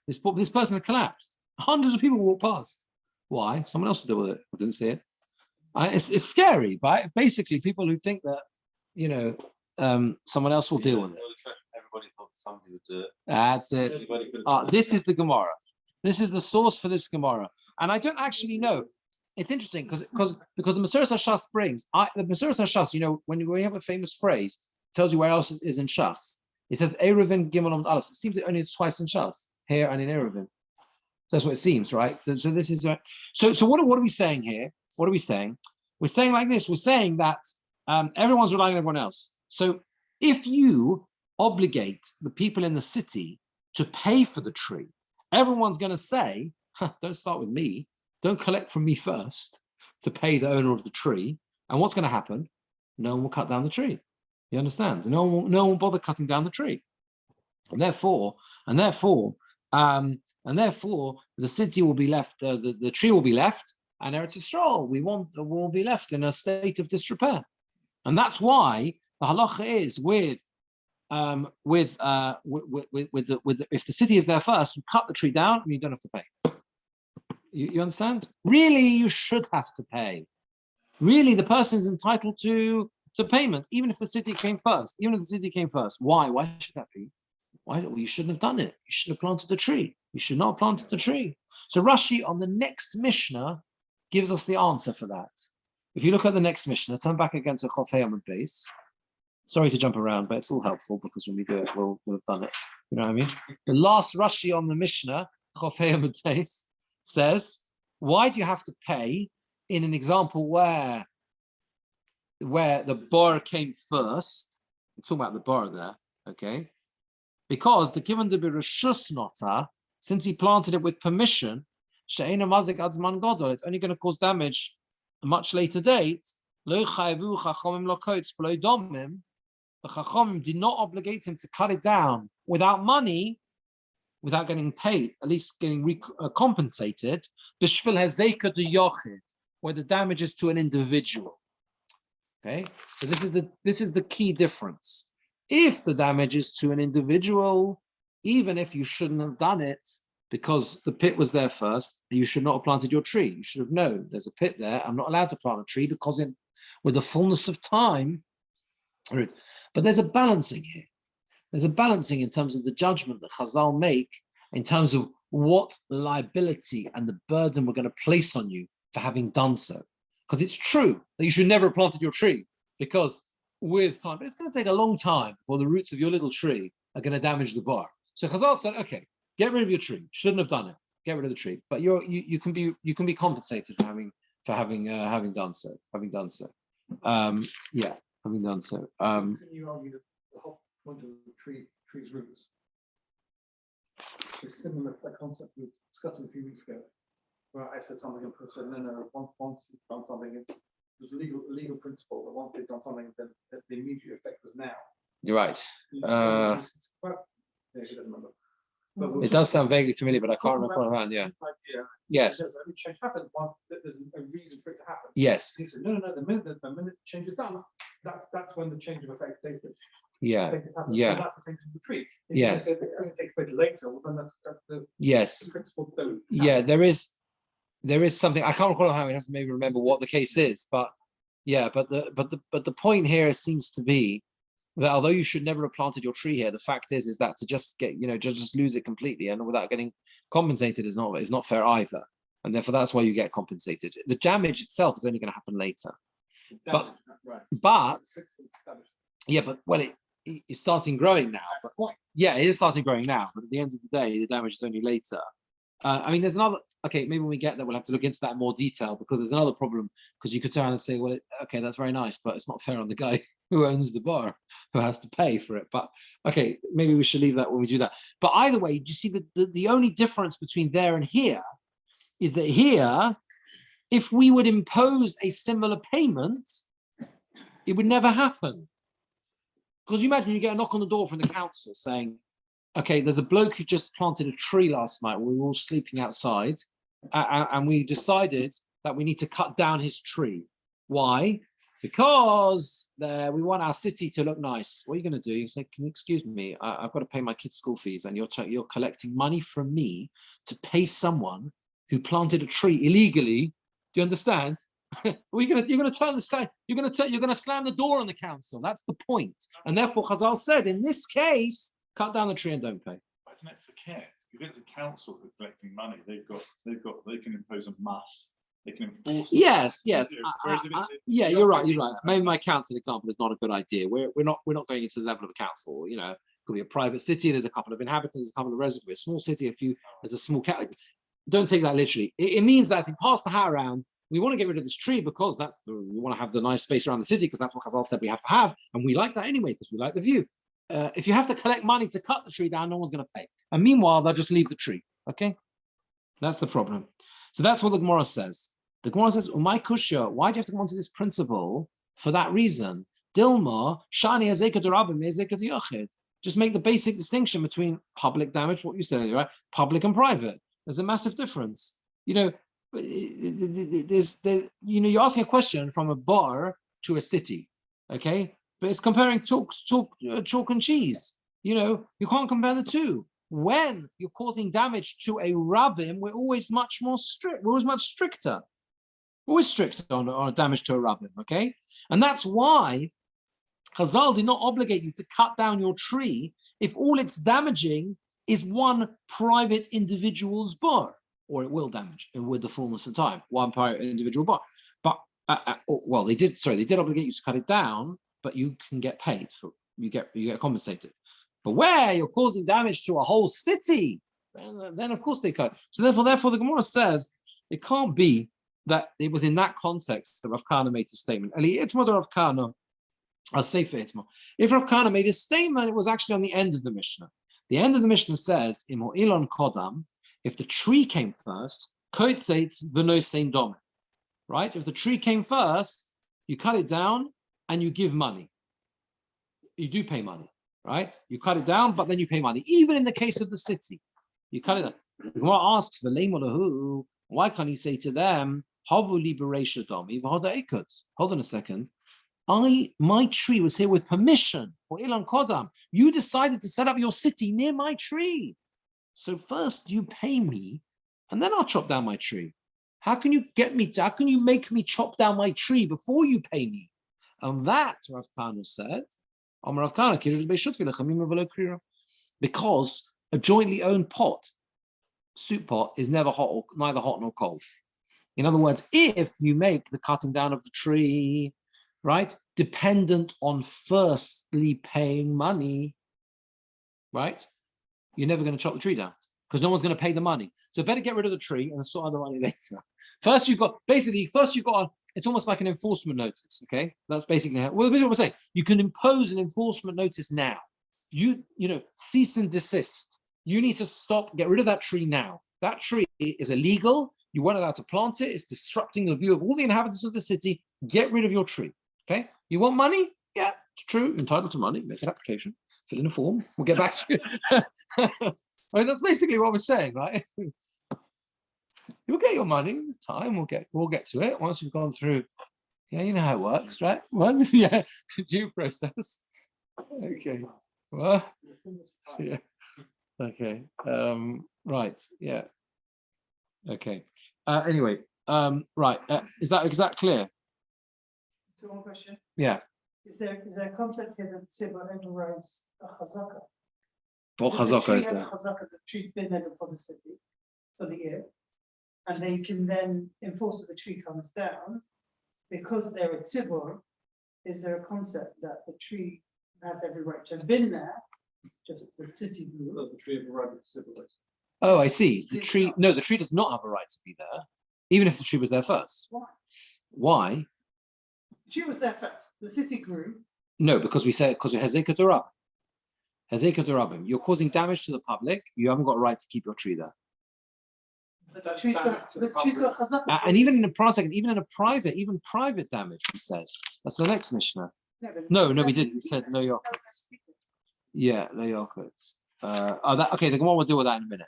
This person had collapsed. Hundreds of people walk past. Why? Someone else will deal with it. I didn't see it. It's scary, right? Basically, people who think that someone else will deal with it. Everybody thought somebody would do it. That's it. Anybody could have This is the Gemora. This is the source for this Gemora, and I don't actually know. It's interesting because the Maseres HaShas brings the Maseres HaShas. When you have a famous phrase, it tells you where else it is in Shas. It says Eruvin Gimel Amud Aleph. It seems it only is twice in Shas, here and in Eruvin. That's what it seems, right? So this is so what are we saying here? What are we saying? We're saying like this. We're saying that everyone's relying on everyone else. So if you obligate the people in the city to pay for the tree, everyone's going to say, don't start with me. Don't collect from me first to pay the owner of the tree. And what's going to happen? No one will cut down the tree. You understand? No one will bother cutting down the tree. And therefore, the city will be left, the tree will be left, and Eretz Yisrael will be left in a state of disrepair. And that's why the halacha is if the city is there first, you cut the tree down and you don't have to pay. You understand? Really, you should have to pay. Really, the person is entitled to payment, even if the city came first. Why? Why should that be? Why? Well, you shouldn't have done it. You should have planted the tree. You should not have planted the tree. So Rashi on the next Mishnah gives us the answer for that. If you look at the next Mishnah, turn back again to Chof Amud Beis. Sorry to jump around, but it's all helpful because when we do it, we'll have done it. You know what I mean? The last Rashi on the Mishnah, Chof Amud Beis, says, why do you have to pay in an example where the bar came first? It's talking about the bar there, okay? Because the given the birashus nota, since he planted it with permission, she'ena mazik adzman godol, it's only going to cause damage a much later date. Lo chayavu chachamim lokotz b'lo domim. The chachamim did not obligate him to cut it down without money, without getting paid, at least getting compensated. B'shvil hezeka de yochid, where the damage is to an individual. Okay, so this is the key difference. If the damage is to an individual, even if you shouldn't have done it because the pit was there first, you should not have planted your tree. You should have known there's a pit there. I'm not allowed to plant a tree because with the fullness of time. But there's a balancing here. There's a balancing in terms of the judgment that Chazal make in terms of what liability and the burden we're going to place on you for having done so. Because it's true that you should never have planted your tree because with time, but it's going to take a long time before the roots of your little tree are going to damage the bar. So Chazal said, okay, get rid of your tree. Shouldn't have done it. Get rid of the tree. But you can be compensated for having done so. Having done so. Can you argue that the whole point of the tree's roots is similar to the concept we discussed a few weeks ago, where I said something and Chris said, no, once you've done something, there's a legal principle that once they've done something, then the immediate effect was now. You're right. He doesn't remember. It does sound vaguely familiar, but I can't recall around. Yeah. Yes. The change happened once there's a reason for it to happen. Yes. He said, no. The minute the change is done, that's when the change of effect takes place. Yeah. Yeah. So that's the same thing with the tree. Yes. If it takes place later, well, then that's the Yes. principle. Don't Yeah. There is something I can't recall how. I have to maybe remember what the case is, but yeah. But the point here seems to be that although you should never have planted your tree here, the fact is that to just just lose it completely and without getting compensated is not fair either, and therefore that's why you get compensated. The damage itself is only going to happen later, but it's starting growing now. But yeah, it is starting growing now. But at the end of the day, the damage is only later. There's another. Okay, maybe when we get there, we'll have to look into that in more detail because there's another problem. Because you could turn around and say, well, okay, that's very nice, but it's not fair on the guy who owns the bar, who has to pay for it. But okay, maybe we should leave that when we do that. But either way, you see the only difference between there and here is that here, if we would impose a similar payment, it would never happen Because you imagine you get a knock on the door from the council saying, okay, there's a bloke who just planted a tree last night. We were all sleeping outside, and we decided that we need to cut down his tree. Why? Because we want our city to look nice. What are you going to do? You say, can you excuse me? I've got to pay my kids' school fees, and you're collecting money from me to pay someone who planted a tree illegally. Do you understand? Well, you're going to turn the sky. You're going to slam the door on the council. That's the point. And therefore, Chazal said, in this case, cut down the tree and don't pay. Isn't it for care? If it's a council who's collecting money, they can impose a must. They can enforce. Yes. Whereas if Yeah, you're right. Maybe my council example is not a good idea. We're not going into the level of a council. You know, it could be a private city. There's a couple of inhabitants, a couple of residents. We're a small city. There's a small don't take that literally. It means that if you pass the hat around, we want to get rid of this tree because we want to have the nice space around the city because that's what Chazal said we have to have, and we like that anyway because we like the view. If you have to collect money to cut the tree down, no one's going to pay. And meanwhile, they'll just leave the tree. Okay, that's the problem. So that's what the Gemora says. The Gemara says, "Umay kushya." Why do you have to come onto this principle? For that reason, Dilma shani azeka derabim azeka yochid. Just make the basic distinction between public damage, what you said, right? Public and private. There's a massive difference. You know, you're asking a question from a bar to a city, okay? But it's comparing chalk and cheese. You know, you can't compare the two. When you're causing damage to a rabbim, we're always much more strict. We're always much stricter. Always strict on damage to a rabbim, okay? And that's why Chazal did not obligate you to cut down your tree if all it's damaging is one private individual's bar, or it will damage it with the fullness of time, one private individual bar. But well, they did obligate you to cut it down, but you can get paid for you get compensated. But where you're causing damage to a whole city, then of course they cut. So therefore the Gemora says it can't be that it was in that context that Rav Kahana made the statement. If Rav Kahana made a statement, it was actually on the end of the Mishnah. The end of the Mishnah says, "Ilon kodam," if the tree came first, kotzeit v'nosein dom. Right? If the tree came first, you cut it down and you give money. You do pay money, right? You cut it down, but then you pay money. Even in the case of the city, you cut it down. The Gemara asks, why can't he say to them, Havu liberation dom? Hold on a second. My tree was here with permission, or Ilan Kodam. You decided to set up your city near my tree. So first you pay me, and then I'll chop down my tree. How can you make me chop down my tree before you pay me? And that, Rav Kahana said, because a jointly owned soup pot is neither hot nor cold. In other words, if you make the cutting down of the tree, right, dependent on firstly paying money, right, you're never going to chop the tree down because no one's going to pay the money. So better get rid of the tree and sort out the money later. First you've got, it's almost like an enforcement notice, okay? That's basically this is what we're saying. You can impose an enforcement notice now. You cease and desist. You need to get rid of that tree now. That tree is illegal. You weren't allowed to plant it. It's disrupting the view of all the inhabitants of the city. Get rid of your tree, okay? You want money? Yeah, it's true. You're entitled to money. Make an application. Fill in a form. We'll get back to you. I mean, that's basically what we're saying, right? You'll get your money with time. We'll get to it once you've gone through. Yeah, you know how it works, right? Once, yeah, due process. Okay. Well, yeah. Okay. Right. Yeah. Okay. Anyway. Right. Is that clear? So one question. Yeah. Is there a concept here that Tzibur overrides a chazaka? What chazaka is that? that? The tree's been there before the city for the year, and they can then enforce that the tree comes down because they're a tzibur. Is there a concept that the tree has every right to have been there? Just the city grew. Does the tree have a right to tzibur? Oh, I see. The tree does not have a right to be there, even if the tree was there first. Why? Why? The tree was there first. The city grew. No, because we said because Hezekah Dorabim. Hezekah Dorabim. You're causing damage to the public. You haven't got a right to keep your tree there. But the tree's got chazaka. And even in a private damage, we said. That's the next Mishnah. No, we didn't. We said no yarkut. Yeah, no yarkut. Okay, the Gemara will deal with that in a minute.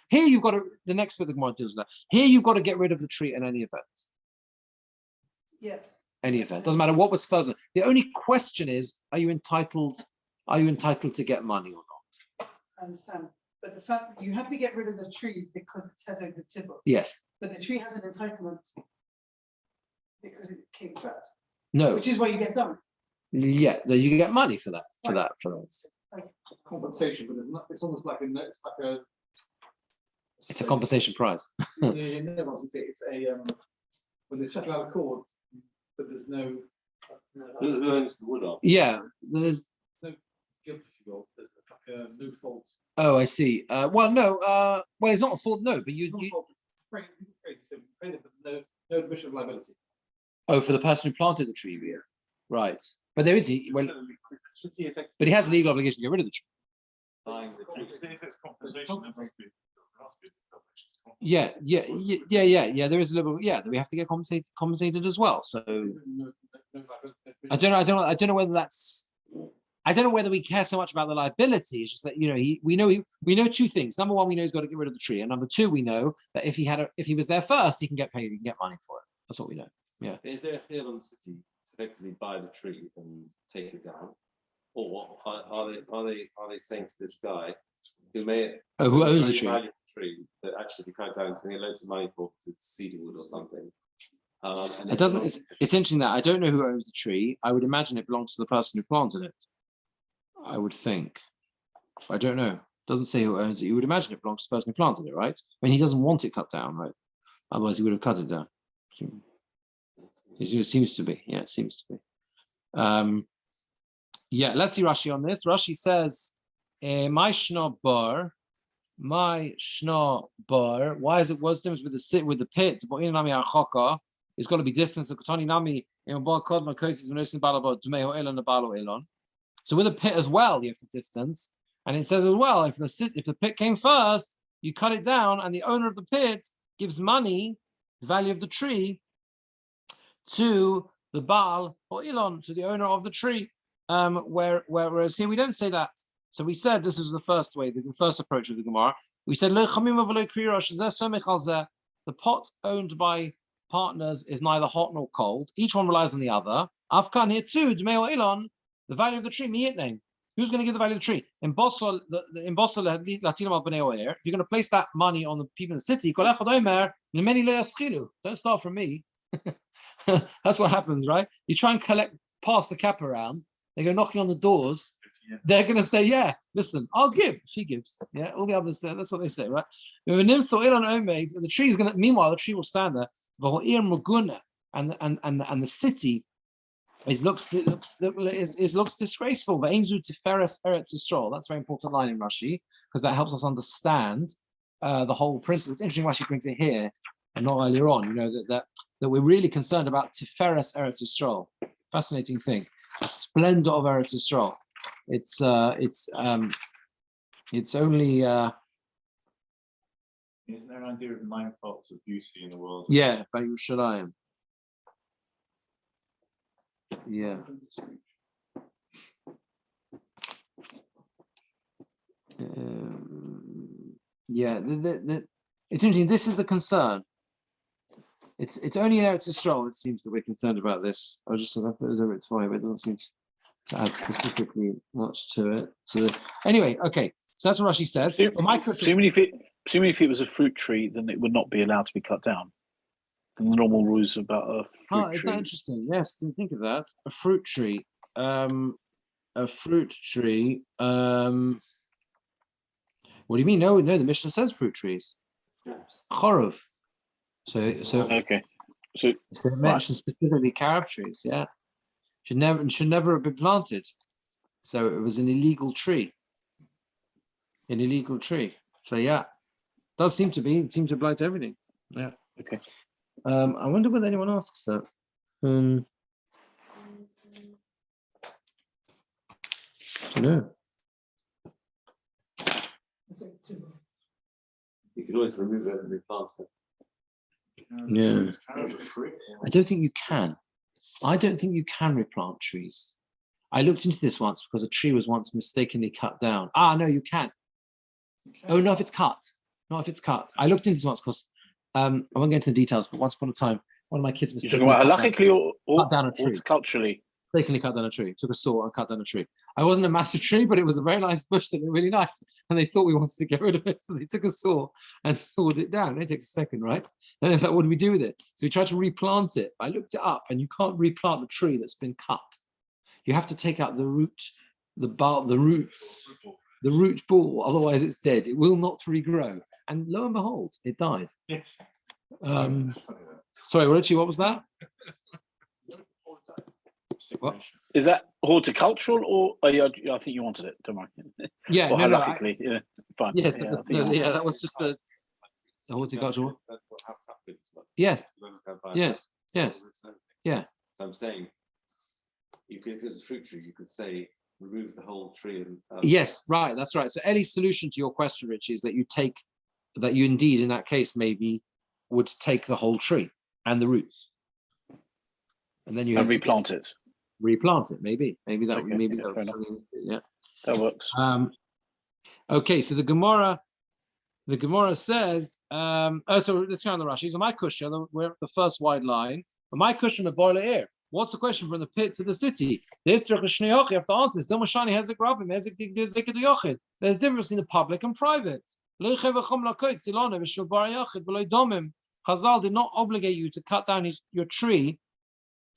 Here you've got to, the next bit the Gemara deals with that. Here you've got to get rid of the tree in any event. Yes. Any event. Doesn't matter what was first. The only question is, are you entitled to get money or not? I understand. But the fact that you have to get rid of the tree because it has a tibble. Yes. But the tree has an entitlement because it came first. No. Which is why you get done. Yeah, you get money for that. For that. Compensation, but it's not. It's almost like It's a compensation prize. It's a when they settle out of court, but there's no. Who owns the wood up? Yeah, there's no guilt if you will. There's like no fault. Oh, I see. Well, no. Well, it's not a fault. No, but you. Pay them, but no admission of liability. Oh, for the person who planted the tree, yeah. Right. But there is but he has a legal obligation to get rid of the tree. If it's compensation, there must be. Yeah. There is a little. Yeah, we have to get compensated as well. So I don't know whether that's. I don't know whether we care so much about the liability. It's just that we know two things. Number one, we know he's got to get rid of the tree, and number two, we know that if he was there first, he can get paid. He can get money for it. That's what we know. Yeah. Is there a hill on the city to effectively buy the tree and take it down, or are they saying to this guy who may who owns the tree that actually be cut down and getting loads of money for cedar wood or something? It doesn't. It's interesting that I don't know who owns the tree. I would imagine it belongs to the person who planted it. I would think. I don't know. It doesn't say who owns it. You would imagine it belongs to the person who planted it, right? I mean, he doesn't want it cut down, right? Otherwise, he would have cut it down. It seems to be. Yeah, it seems to be. Yeah, let's see Rashi on this. Rashi says, "My shna bar." Why is it? What's the difference with the pit? It's got to be distance of Katani Nami in Bar Kod Makosis Venosin Balabo Dumeho Elon Balo Elon. So with a pit as well, you have to distance. And it says as well, if the pit came first, you cut it down, and the owner of the pit gives money, the value of the tree, to the Baal or Elon, to the owner of the tree. Whereas here we don't say that. So we said this is the first way, the first approach of the Gemara. We said the pot owned by partners is neither hot nor cold. Each one relies on the other. Afkan here too, Dmei or Elon, the value of the tree, miyit name. Who's going to give the value of the tree? In Basra, if you're going to place that money on the people in the city, don't start from me. That's what happens, right? You try and pass the cap around. They go knocking on the doors. Yeah. They're going to say, "Yeah, listen, I'll give." She gives. Yeah, all the others say. That's what they say, right? The tree is going to. Meanwhile, the tree will stand there. And the city looks disgraceful. That's a very important line in Rashi because that helps us understand the whole principle. It's interesting Rashi brings it here and not earlier on. That we're really concerned about Tiferes Eretz Yisrael. Fascinating thing. The splendor of Eretz Yisrael. It's only. Isn't there an idea of 9 parts of beauty in the world? Yeah, by Yerushalayim. Yeah. It's interesting. This is the concern. It's only in Eretz Yisrael it seems that we're concerned about this. I was just going to have it's fine, but it doesn't seem to add specifically much to it. So anyway, okay. So that's what Rashi says. Assuming if it was a fruit tree, then it would not be allowed to be cut down. The normal rules about a fruit tree. Isn't that interesting? Yes, didn't think of that. A fruit tree. A fruit tree. What do you mean? No, the Mishnah says fruit trees. Chorov. So okay. So it mentions specifically carob trees. Yeah, should never have been planted. So it was an illegal tree. An illegal tree. So yeah, does seem to be. It seems to apply to everything. Yeah. Okay. I wonder whether anyone asks that. I don't know. You can always remove it and replant it. Yeah. I don't think you can. I don't think you can replant trees. I looked into this once because a tree was once mistakenly cut down. No, you can. Oh, no, if it's cut. Not if it's cut. I looked into this once because I won't go into the details, but once upon a time, one of my kids You're talking about halakhically or cut down a tree. Culturally? Mistakenly cut down a tree. Took a saw and cut down a tree. I wasn't a massive tree, but it was a very nice bush that looked really nice. And they thought we wanted to get rid of it. So they took a saw and sawed it down. It takes a second, right? And it's like, what do we do with it? So we tried to replant it. I looked it up and you can't replant a tree that's been cut. You have to take out the root, the bulb, the roots, the root ball. Otherwise it's dead. It will not regrow. And lo and behold, it died. Yes. Sorry, Richie, what was that? What? Is that horticultural or I think you wanted it, don't worry. Yeah, or no, halakhically, yeah, fine. Yes, yeah, that was just the horticultural. That's what house happens. Yes, yes, yes, yeah. So I'm saying, you could, if it was a fruit tree, you could say remove the whole tree and. Yes, right. That's right. So Ellie's solution to your question, Rich, is that you indeed in that case maybe would take the whole tree and the roots, and then you have replant it. Replant it, maybe that Okay, maybe yeah, that fair was enough. something. Yeah, That works. Okay, so the Gemora says, so let's go on the Rashi. So my question, we're at the first wide line. But my question of boiler air. What's the question from the pit to the city? You have to answer this. There's difference between the public and private. Chazal did not obligate you to cut down your tree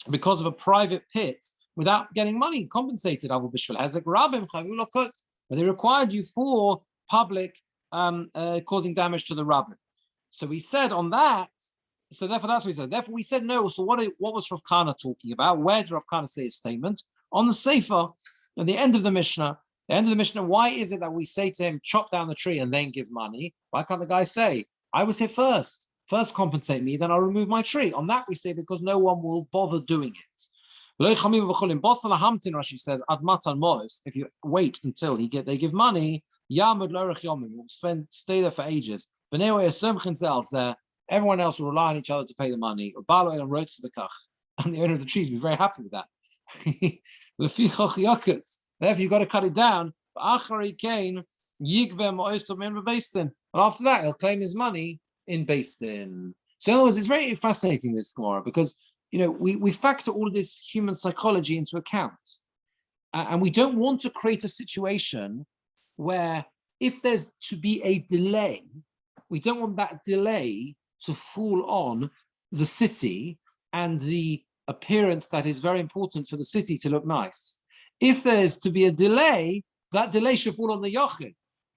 because of a private pit without getting money compensated. But they required you for public causing damage to the rabbin. So we said on that, so therefore that's what we said. Therefore we said no. So what was Rav Kana talking about? Where did Rav Kana say his statement? On the Sefer, at the end of the Mishnah. The end of the Mishnah, why is it that we say to him, chop down the tree and then give money? Why can't the guy say, I was here first compensate me, then I'll remove my tree? On that we say because no one will bother doing it. Rashi says, if you wait until they give money, you'll stay there for ages. Everyone else will rely on each other to pay the money. And the owner of the trees will be very happy with that. Therefore, you've got to cut it down. And after that, he'll claim his money in Beis Din. So in other words, it's very fascinating, this Gemora, because we factor all of this human psychology into account. And we don't want to create a situation where if there's to be a delay, we don't want that delay to fall on the city and the appearance that is very important for the city to look nice. If there's to be a delay, that delay should fall on the Yochid.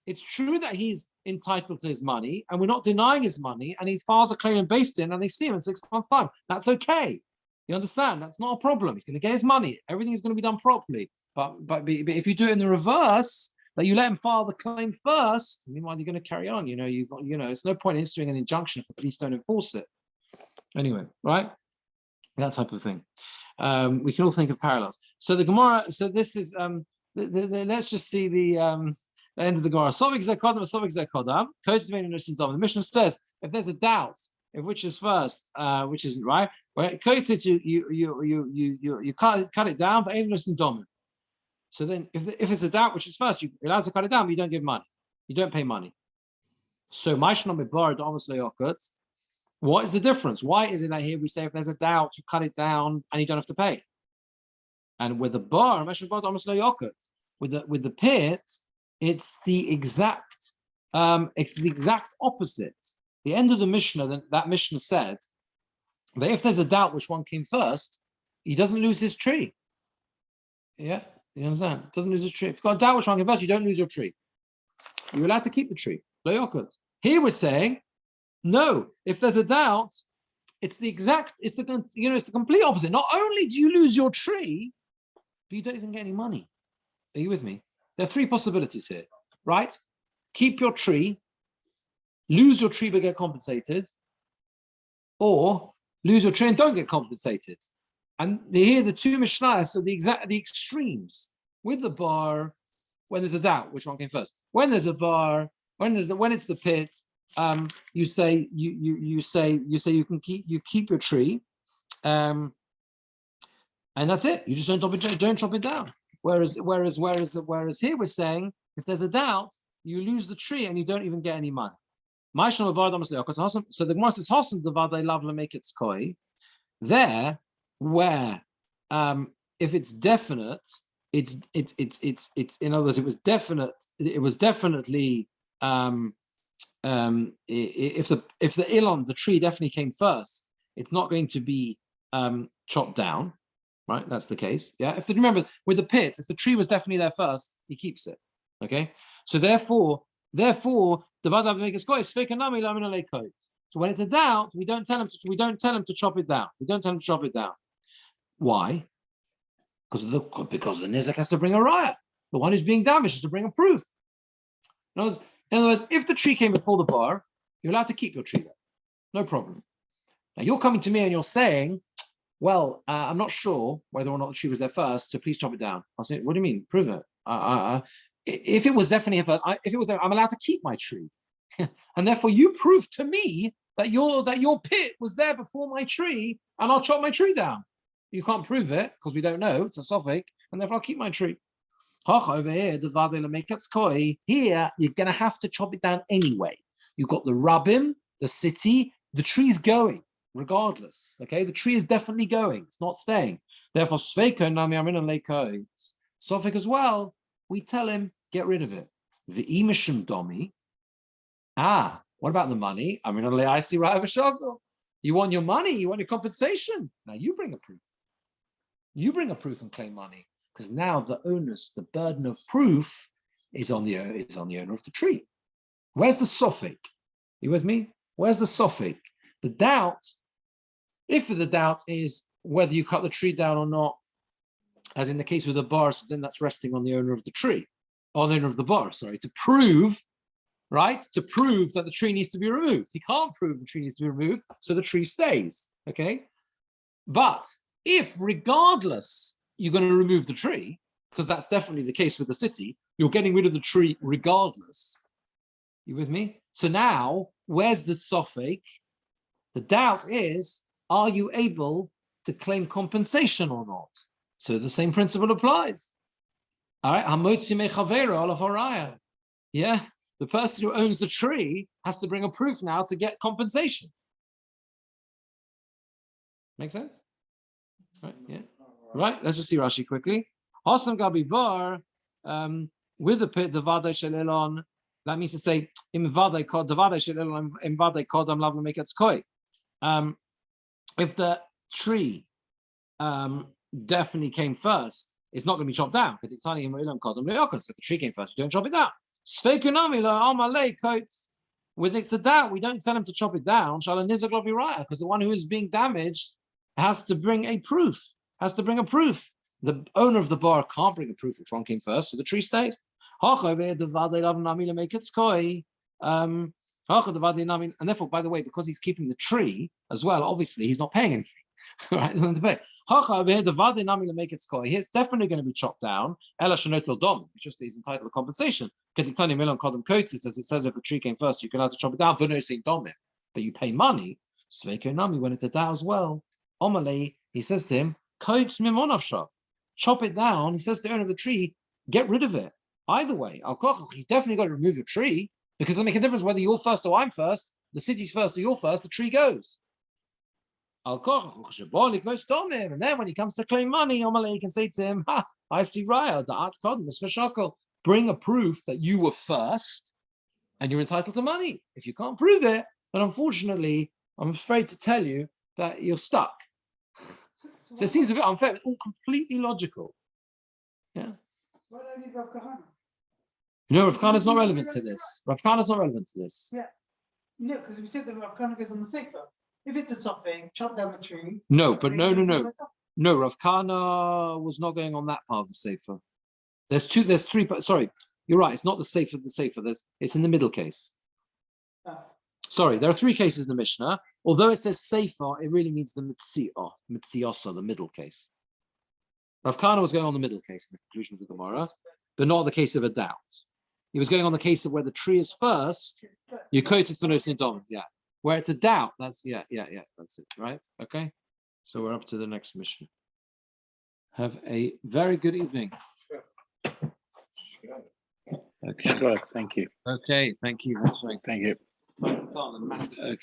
It's true that he's entitled to his money, and we're not denying his money, and he files a claim in Beis Din, and they see him in 6 months' time. That's okay. You understand? That's not a problem. He's going to get his money. Everything is going to be done properly. But if you do it in the reverse, that you let him file the claim first, meanwhile you're going to carry on. It's no point in issuing an injunction if the police don't enforce it. Anyway, right? That type of thing. We can all think of parallels. So the Gemara. So this is. Let's just see the end of the Gemara. The Mishnah says if there's a doubt if which is first, which isn't right, you cut it down for aimless and dominant. So then, if it's a doubt which is first, you're allowed to cut it down, but you don't give money. You don't pay money. So what is the difference? Why is it that here we say if there's a doubt, you cut it down and you don't have to pay? And with the bar, with the pit, it's the exact opposite. The end of the Mishnah, that Mishnah said that if there's a doubt which one came first, he doesn't lose his tree. Yeah, you understand? Doesn't lose his tree. If you've got a doubt which one came first, you don't lose your tree. You're allowed to keep the tree. Here we're saying, no, if there's a doubt, it's the complete opposite. Not only do you lose your tree, but you don't even get any money. Are you with me? There are three possibilities here, right? Keep your tree, lose your tree but get compensated, or lose your tree and don't get compensated. And here the two Mishnahs are the extremes. With the bar, when there's a doubt, which one came first? When there's a bar, when it's the pit, you say you keep your tree, and that's it. You just don't chop it down. Whereas here we're saying if there's a doubt, you lose the tree and you don't even get any money. So the Gemara says Hasan Devadei Lav Make it Skoi. There, where if it's definite, it's in other words, it was definite. It was definitely if the Ilon, the tree definitely came first, it's not going to be chopped down, right? That's the case. Yeah. Remember with the pit, if the tree was definitely there first, he keeps it. Okay. So therefore, the Vadav make a skoy. So when it's a doubt, we don't tell him to chop it down. We don't tell him to chop it down. Why? Because the nizak has to bring a raya. The one who's being damaged has to bring a proof. In other words, if the tree came before the bar, you're allowed to keep your tree there. No problem. Now you're coming to me and you're saying, well, I'm not sure whether or not the tree was there first, so please chop it down. I'll say, what do you mean? Prove it. If it was definitely first, if it was there, I'm allowed to keep my tree. And therefore you prove to me that your pit was there before my tree, and I'll chop my tree down. You can't prove it because we don't know. It's a suffix, and therefore I'll keep my tree. Over here, here you're going to have to chop it down anyway. You've got the rabbim, the city, the tree's going regardless. Okay, the tree is definitely going. It's not staying. Therefore, Sveiko Nami Amin and Leiko suffix as well. We tell him get rid of it. The imishum domi. What about the money? I mean, I see right over shoggle. You want your money, you want your compensation. Now you bring a proof. You bring a proof and claim money, because now the burden of proof is on the owner of the tree. Where's the suffix? You with me? Where's the suffix? The doubt, if the doubt is whether you cut the tree down or not, as in the case with the bar, so then that's resting on the owner of the tree, on the owner of the bar, to prove, right? To prove that the tree needs to be removed. He can't prove the tree needs to be removed, so the tree stays, okay? But if regardless you're going to remove the tree, because that's definitely the case with the city, you're getting rid of the tree regardless. You with me? So now, where's the suffix? The doubt is, are you able to claim compensation or not? So the same principle applies. All right, yeah, the person who owns the tree has to bring a proof now to get compensation. Make sense? Right, yeah. Right, let's just see Rashi quickly. Hasam Gabi Bar, with the pit, Devadei Shel Elon, that means to say, Im Vadei Kod, Devadei Shel Elon, Im Vadei Kod, Am Lav Make it Skoi. If the tree definitely came first, it's not going to be chopped down. If the tree came first, you don't chop it down. With it's a doubt, we don't tell him to chop it down, because the one who is being damaged has to bring a proof. The owner of the bar can't bring a proof if one came first, so the tree stays. And therefore, by the way, because he's keeping the tree as well, obviously he's not paying anything. Right? It's definitely going to be chopped down. It's just he's entitled to compensation. As it says, if a tree came first, you can have to chop it down, but you pay money. When it's a doubt as well, he says to him, chop it down. He says to the owner of the tree, get rid of it. Either way, you definitely got to remove your tree, because it'll make a difference whether you're first or I'm first, the city's first or you're first, the tree goes. And then when he comes to claim money, he can say to him, I see Raya, the art codmus for shackle. Bring a proof that you were first and you're entitled to money. If you can't prove it, then unfortunately, I'm afraid to tell you that you're stuck. So it seems a bit unfair, but all completely logical. Yeah. Why don't you need Rav Kahana? No, Rav Kahana is not relevant to this. Rav Kahana is not relevant to this. Yeah. No, because we said that Rav Kahana goes on the sefer. If it's a something, chop down the tree. No, but no. No, Rav Kahana was not going on that part of the sefer. There's three, sorry, you're right, it's not the sefer of the sefer, it's in the middle case. Sorry, there are three cases in the Mishnah. Although it says sefer, it really means the mitziyosa, the middle case. Rav Kahana was going on the middle case in the conclusion of the Gemora, but not the case of a doubt. He was going on the case of where the tree is first, you quote it for no symptom, yeah. Where it's a doubt, that's, yeah, that's it, right? Okay, so we're up to the next Mishnah. Have a very good evening. Okay. Sure, thank you. Okay. Thank you. That's right. Thank you. Okay.